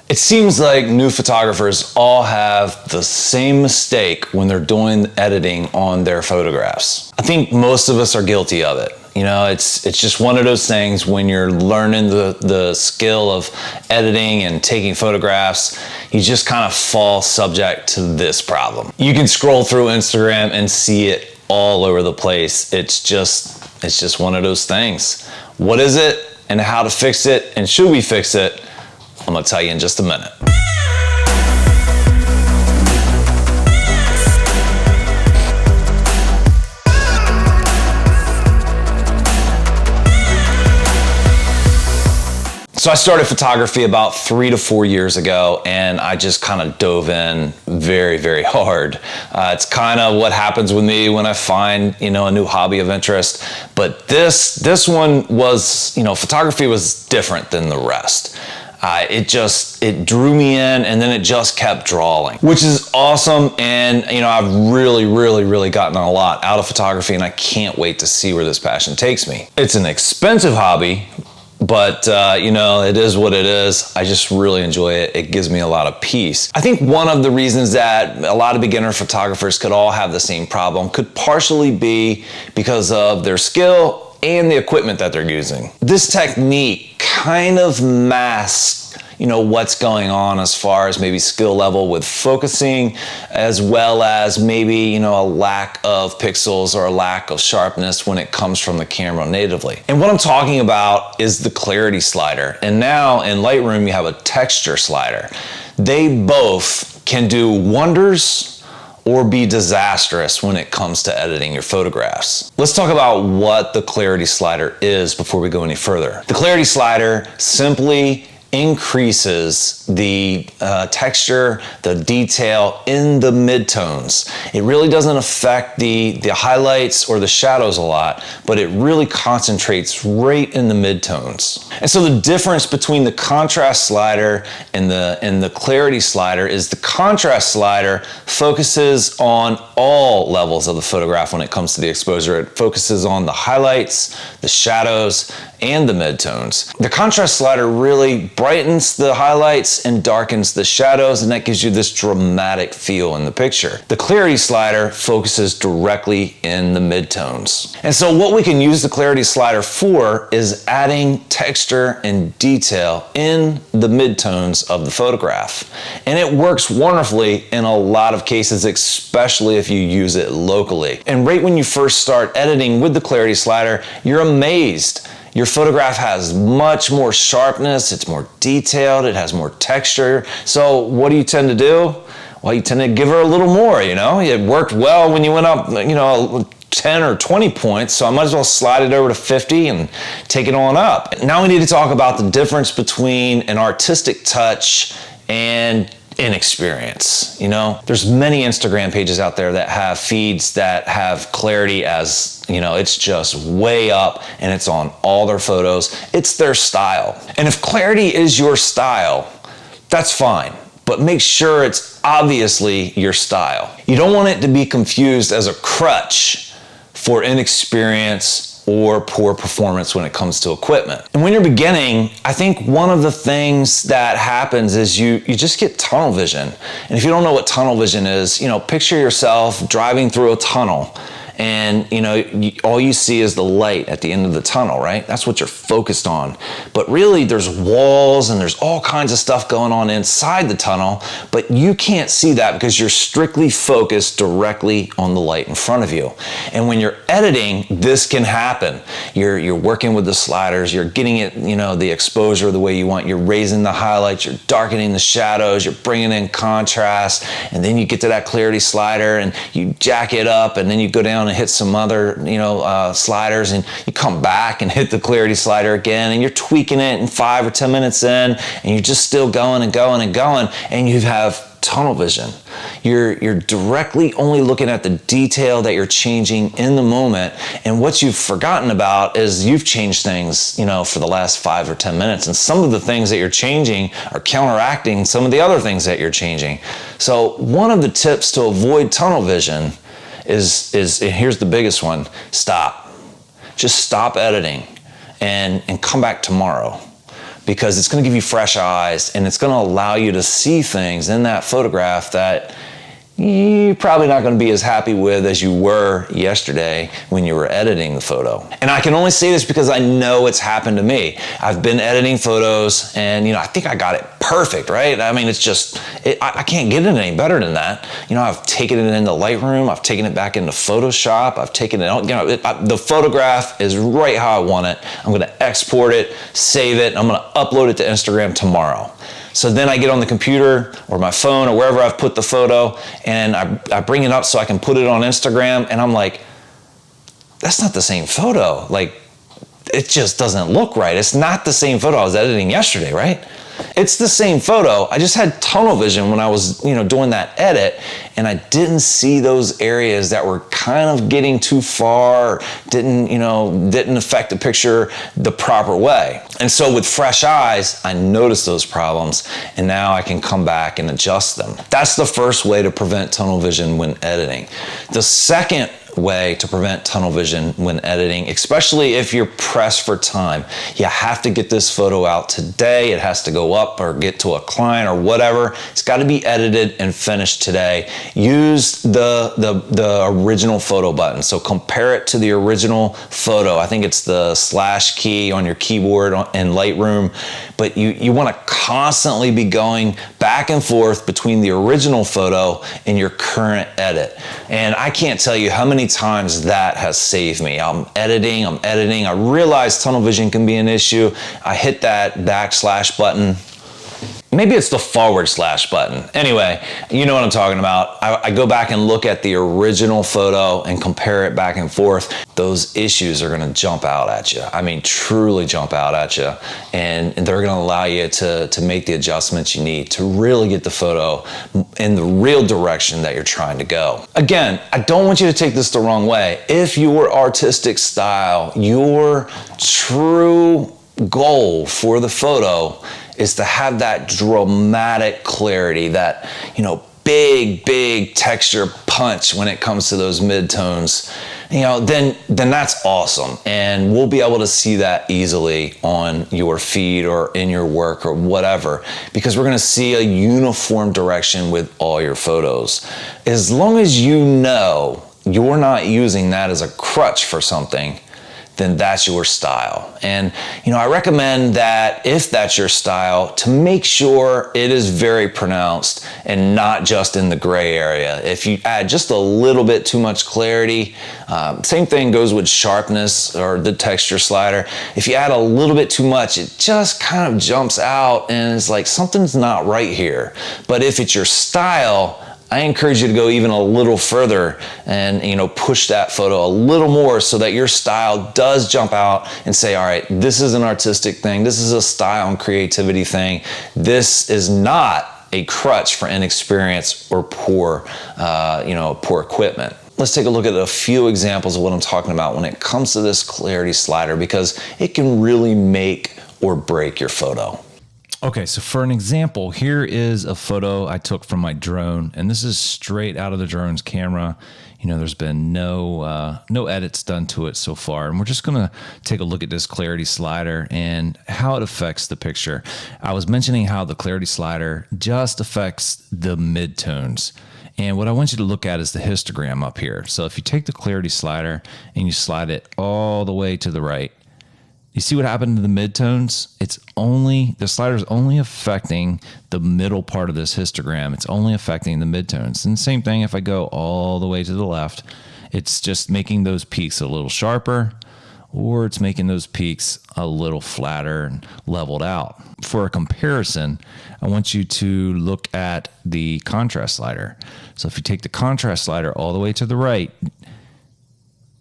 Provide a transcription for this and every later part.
It seems like new photographers all have the same mistake when they're doing editing on their photographs. I think most of us are guilty of it. You know, it's just one of those things when you're learning the skill of editing and taking photographs, you just kind of fall subject to this problem. You can scroll through Instagram and see it all over the place. It's just one of those things. What is it and how to fix it, and should we fix it? I'm gonna tell you in just a minute. So I started photography about 3 to 4 years ago, and I just kind of dove in very, very hard. It's kind of what happens with me when I find, a new hobby of interest. But this one was, photography was different than the rest. It drew me in, and then it just kept drawing, which is awesome. And, I've really gotten a lot out of photography, and I can't wait to see where this passion takes me. It's an expensive hobby, but it is what it is. I just really enjoy it. It gives me a lot of peace. I think one of the reasons that a lot of beginner photographers could all have the same problem could partially be because of their skill and the equipment that they're using. This technique kind of masks what's going on as far as maybe skill level with focusing, as well as maybe, a lack of pixels or a lack of sharpness when it comes from the camera natively. And what I'm talking about is the clarity slider. And now in Lightroom, you have a texture slider. They both can do wonders or be disastrous when it comes to editing your photographs. Let's talk about what the clarity slider is before we go any further. The clarity slider simply increases the texture, the detail in the midtones. It really doesn't affect the highlights or the shadows a lot, but it really concentrates right in the midtones. And so the difference between the contrast slider and the clarity slider is the contrast slider focuses on all levels of the photograph when it comes to the exposure. It focuses on the highlights, the shadows, and the midtones. The contrast slider really brightens the highlights and darkens the shadows, and that gives you this dramatic feel in the picture. The clarity slider focuses directly in the midtones. And so what we can use the clarity slider for is adding texture and detail in the midtones of the photograph. And it works wonderfully in a lot of cases, especially if you use it locally. And right when you first start editing with the clarity slider, you're amazed. Your photograph has much more sharpness, it's more detailed, it has more texture. So what do you tend to do? Well, you tend to give her a little more, It worked well when you went up, 10 or 20 points, so I might as well slide it over to 50 and take it on up. Now we need to talk about the difference between an artistic touch and inexperience. There's many Instagram pages out there that have feeds that have clarity as, it's just way up and it's on all their photos. It's their style. And if clarity is your style, that's fine, but make sure it's obviously your style. You don't want it to be confused as a crutch for inexperience or poor performance when it comes to equipment. And when you're beginning, I think one of the things that happens is you just get tunnel vision. And if you don't know what tunnel vision is, picture yourself driving through a tunnel, and all you see is the light at the end of the tunnel, right? That's what you're focused on. But really there's walls and there's all kinds of stuff going on inside the tunnel, but you can't see that because you're strictly focused directly on the light in front of you. And when you're editing, this can happen. You're working with the sliders, you're getting it, the exposure the way you want, you're raising the highlights, you're darkening the shadows, you're bringing in contrast, and then you get to that clarity slider and you jack it up, and then you go down and hit some other sliders, and you come back and hit the clarity slider again, and you're tweaking it in 5 or 10 minutes in, and you're just still going and going and going, and you have tunnel vision. You're directly only looking at the detail that you're changing in the moment, and what you've forgotten about is you've changed things for the last 5 or 10 minutes, and some of the things that you're changing are counteracting some of the other things that you're changing. So one of the tips to avoid tunnel vision is here's the biggest one: stop. Just stop editing and come back tomorrow. because it's going to give you fresh eyes and it's going to allow you to see things in that photograph that you're probably not going to be as happy with as you were yesterday when you were editing the photo. And I can only say this because I know it's happened to me. I've been editing photos and, I think I got it perfect, right? I mean, it's just, I can't get it any better than that. I've taken it into Lightroom, I've taken it back into Photoshop, I've taken it out, the photograph is right how I want it. I'm going to export it, save it, I'm going to upload it to Instagram tomorrow. So then I get on the computer or my phone or wherever I've put the photo and I bring it up so I can put it on Instagram and I'm like, that's not the same photo. Like, it just doesn't look right. It's not the same photo I was editing yesterday, right? It's the same photo. I just had tunnel vision when I was, doing that edit, and I didn't see those areas that were kind of getting too far, didn't affect the picture the proper way. And so with fresh eyes, I noticed those problems, and now I can come back and adjust them. That's the first way to prevent tunnel vision when editing. The second way to prevent tunnel vision when editing, especially if you're pressed for time. You have to get this photo out today. It has to go up or get to a client or whatever. It's got to be edited and finished today. Use the original photo button. So compare it to the original photo. I think it's the / key on your keyboard in Lightroom, but you want to constantly be going back and forth between the original photo and your current edit. And I can't tell you how many times that has saved me. I'm editing. I realize tunnel vision can be an issue. I hit that / button. Maybe it's the / button. Anyway, you know what I'm talking about. I go back and look at the original photo and compare it back and forth. Those issues are gonna jump out at you. I mean, truly jump out at you. And they're gonna allow you to make the adjustments you need to really get the photo in the real direction that you're trying to go. Again, I don't want you to take this the wrong way. If your artistic style, your true goal for the photo is to have that dramatic clarity, that, big texture punch when it comes to those midtones, then that's awesome. And we'll be able to see that easily on your feed or in your work or whatever, because we're going to see a uniform direction with all your photos. As long as you know you're not using that as a crutch for something, then that's your style. And, I recommend that if that's your style, to make sure it is very pronounced and not just in the gray area. If you add just a little bit too much clarity, same thing goes with sharpness or the texture slider. If you add a little bit too much, it just kind of jumps out and it's like something's not right here. But if it's your style, I encourage you to go even a little further and push that photo a little more so that your style does jump out and say, all right, this is an artistic thing. This is a style and creativity thing. This is not a crutch for inexperience or poor equipment. Let's take a look at a few examples of what I'm talking about when it comes to this clarity slider, because it can really make or break your photo. Okay, so for an example, here is a photo I took from my drone, and this is straight out of the drone's camera. There's been no edits done to it so far, and we're just gonna take a look at this clarity slider and how it affects the picture. I was mentioning how the clarity slider just affects the midtones. And what I want you to look at is the histogram up here. So if you take the clarity slider and you slide it all the way to the right, you see what happened to the midtones? The slider's only affecting the middle part of this histogram. It's only affecting the midtones. And same thing if I go all the way to the left, it's just making those peaks a little sharper, or it's making those peaks a little flatter and leveled out. For a comparison, I want you to look at the contrast slider. So if you take the contrast slider all the way to the right,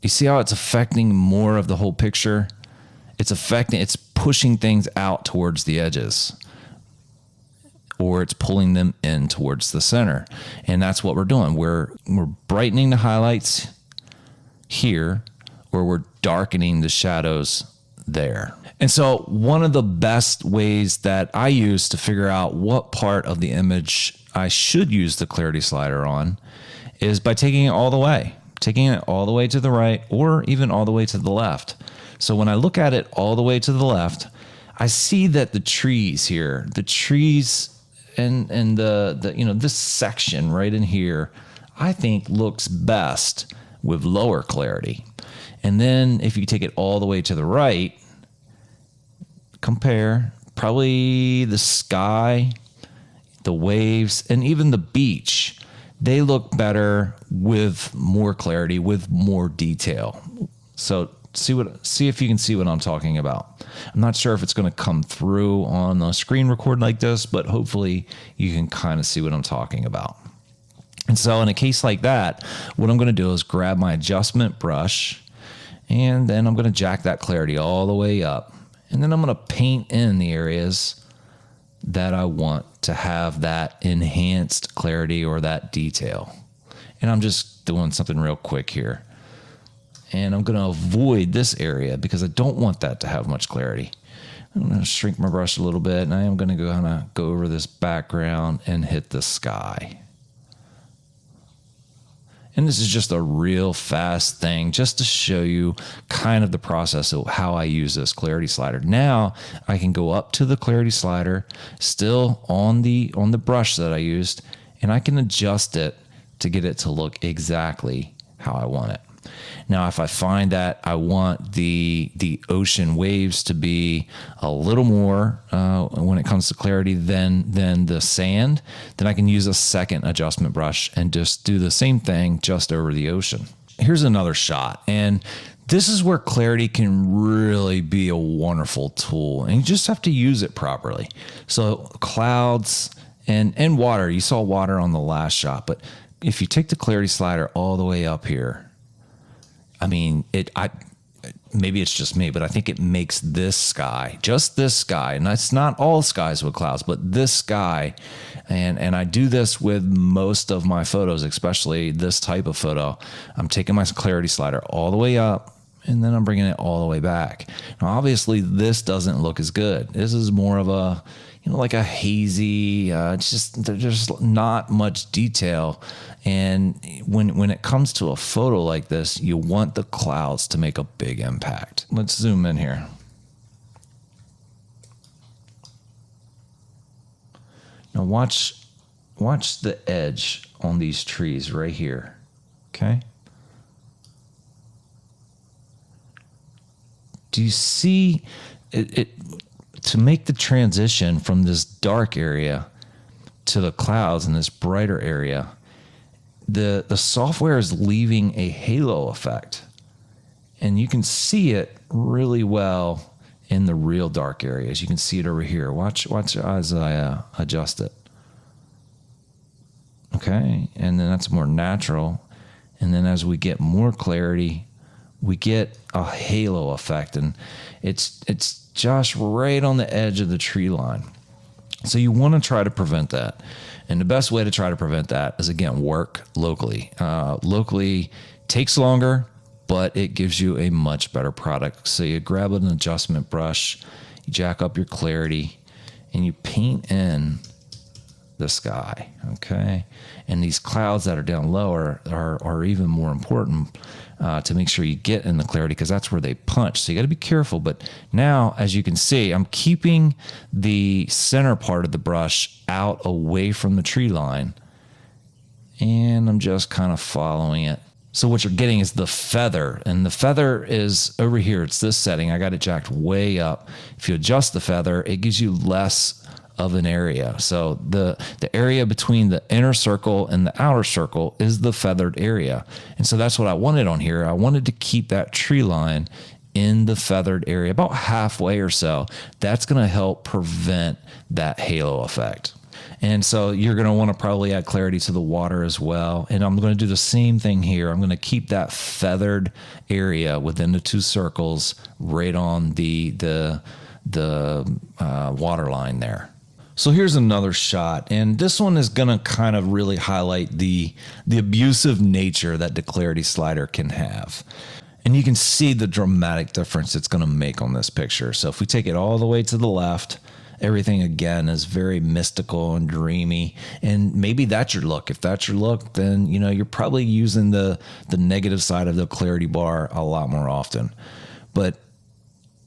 you see how it's affecting more of the whole picture? It's pushing things out towards the edges, or it's pulling them in towards the center. And that's what we're doing. We're brightening the highlights here, or we're darkening the shadows there. And so one of the best ways that I use to figure out what part of the image I should use the clarity slider on is by taking it all the way to the right, or even all the way to the left. So when I look at it all the way to the left, I see that the trees here, and the this section right in here, I think looks best with lower clarity. And then if you take it all the way to the right, compare probably the sky, the waves, and even the beach. They look better with more clarity, with more detail. So see if you can see what I'm talking about. I'm not sure if it's going to come through on a screen record like this, but hopefully you can kind of see what I'm talking about. And so in a case like that, what I'm going to do is grab my adjustment brush, and then I'm going to jack that clarity all the way up. And then I'm going to paint in the areas that I want to have that enhanced clarity or that detail. And I'm just doing something real quick here. And I'm going to avoid this area because I don't want that to have much clarity. I'm going to shrink my brush a little bit, and I am going to go over this background and hit the sky. And this is just a real fast thing just to show you kind of the process of how I use this clarity slider. Now I can go up to the clarity slider, still on the brush that I used, and I can adjust it to get it to look exactly how I want it. Now, if I find that I want the ocean waves to be a little more when it comes to clarity than the sand, then I can use a second adjustment brush and just do the same thing just over the ocean. Here's another shot, and this is where clarity can really be a wonderful tool, and you just have to use it properly. So clouds and water, you saw water on the last shot, but if you take the clarity slider all the way up here, I mean, maybe it's just me, but I think it makes this sky, just this sky, and that's not all skies with clouds, but this sky, and I do this with most of my photos, especially this type of photo. I'm taking my clarity slider all the way up, and then I'm bringing it all the way back. Now, obviously, this doesn't look as good. This is more of a, like a hazy, there's not much detail. And when it comes to a photo like this, you want the clouds to make a big impact. Let's zoom in here. Now watch the edge on these trees right here, okay? Do you see it to make the transition from this dark area to the clouds in this brighter area? The software is leaving a halo effect, and you can see it really well in the real dark areas. You can see it over here. Watch as I adjust it. Okay, and then that's more natural. And then as we get more clarity, we get a halo effect, and it's just right on the edge of the tree line. So you want to try to prevent that. And the best way to try to prevent that is, again, work locally. Locally takes longer, but it gives you a much better product. So you grab an adjustment brush, you jack up your clarity, and you paint in the sky, okay? And these clouds that are down lower are even more important to make sure you get in the clarity, because that's where they punch. So you got to be careful. But now, as you can see, I'm keeping the center part of the brush out away from the tree line, and I'm just kind of following it. So what you're getting is the feather, and the feather is over here. It's this setting. I got it jacked way up. If you adjust the feather, it gives you less of an area. So the area between the inner circle and the outer circle is the feathered area. And so that's what I wanted on here. I wanted to keep that tree line in the feathered area about halfway or so. That's going to help prevent that halo effect. And so you're going to want to probably add clarity to the water as well. And I'm going to do the same thing here. I'm going to keep that feathered area within the two circles right on the water line there. So here's another shot, and this one is going to kind of really highlight the abusive nature that the clarity slider can have. And you can see the dramatic difference it's going to make on this picture. So if we take it all the way to the left, everything again is very mystical and dreamy, and maybe that's your look. If that's your look, then you're probably using the negative side of the clarity bar a lot more often. But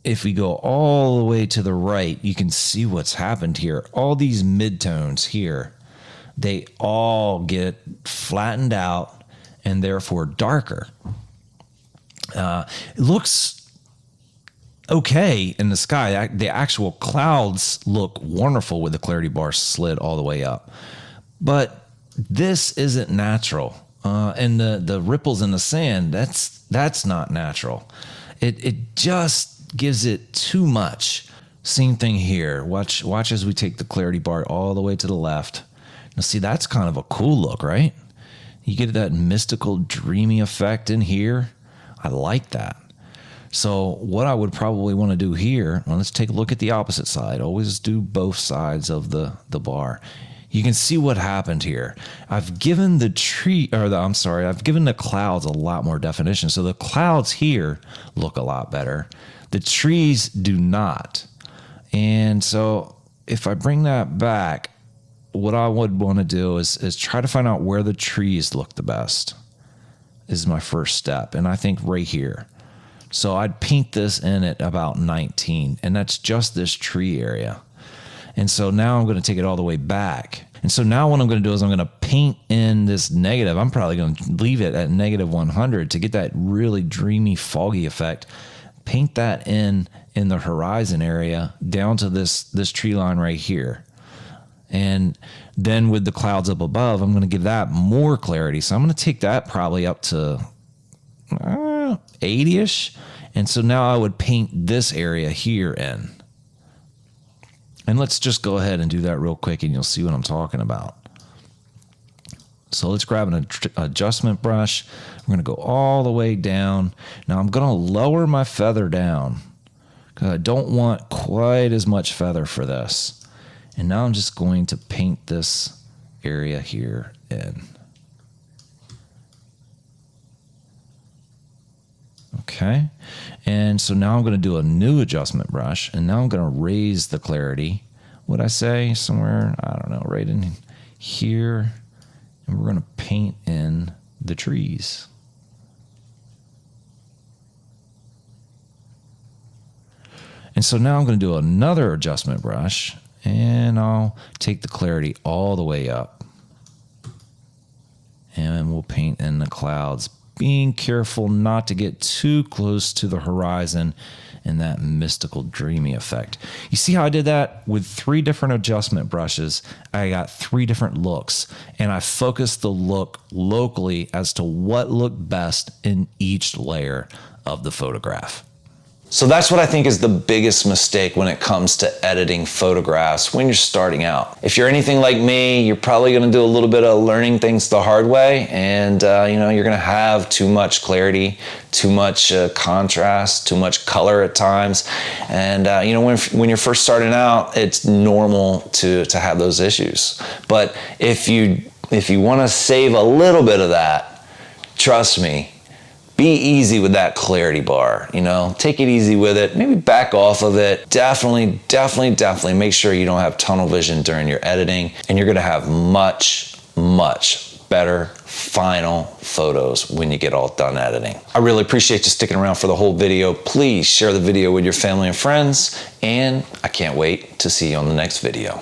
if we go all the way to the right, you can see what's happened here. All these midtones here, they all get flattened out and therefore darker. It looks okay in the sky. The actual clouds look wonderful with the clarity bar slid all the way up. But this isn't natural. And the ripples in the sand, that's not natural. It just gives it too much. Same thing here. Watch as we take the clarity bar all the way to the left. Now see, that's kind of a cool look, right? You get that mystical, dreamy effect in here. I like that. So what I would probably want to do here, well, let's take a look at the opposite side. Always do both sides of the bar. You can see what happened here. I've given the I've given the clouds a lot more definition. So the clouds here look a lot better. The trees do not. And so if I bring that back, what I would want to do is try to find out where the trees look the best. This is my first step. And I think right here. So I'd paint this in at about 19, and that's just this tree area. And so now I'm going to take it all the way back. And so now what I'm going to do is I'm going to paint in this negative. I'm probably going to leave it at negative 100 to get that really dreamy, foggy effect. Paint that in the horizon area down to this tree line right here. And then with the clouds up above, I'm going to give that more clarity. So I'm going to take that probably up to 80-ish. And so now I would paint this area here in. And let's just go ahead and do that real quick and you'll see what I'm talking about. So let's grab an adjustment brush. We're going to go all the way down. Now I'm going to lower my feather down because I don't want quite as much feather for this. And now I'm just going to paint this area here in. Okay, and so now I'm going to do a new adjustment brush, and now I'm going to raise the clarity. Would I say somewhere, I don't know, right in here, and we're going to paint in the trees. And so now I'm going to do another adjustment brush, and I'll take the clarity all the way up, and we'll paint in the clouds, being careful not to get too close to the horizon and that mystical dreamy effect. You see how I did that? With 3 different adjustment brushes, I got 3 different looks, and I focused the look locally as to what looked best in each layer of the photograph. So that's what I think is the biggest mistake when it comes to editing photographs when you're starting out. If you're anything like me, you're probably going to do a little bit of learning things the hard way, and you're going to have too much clarity, too much contrast, too much color at times. And when you're first starting out, it's normal to have those issues. But if you want to save a little bit of that, trust me, be easy with that clarity bar, take it easy with it, maybe back off of it. Definitely make sure you don't have tunnel vision during your editing, and you're gonna have much better final photos when you get all done editing. I really appreciate you sticking around for the whole video. Please share the video with your family and friends, and I can't wait to see you on the next video.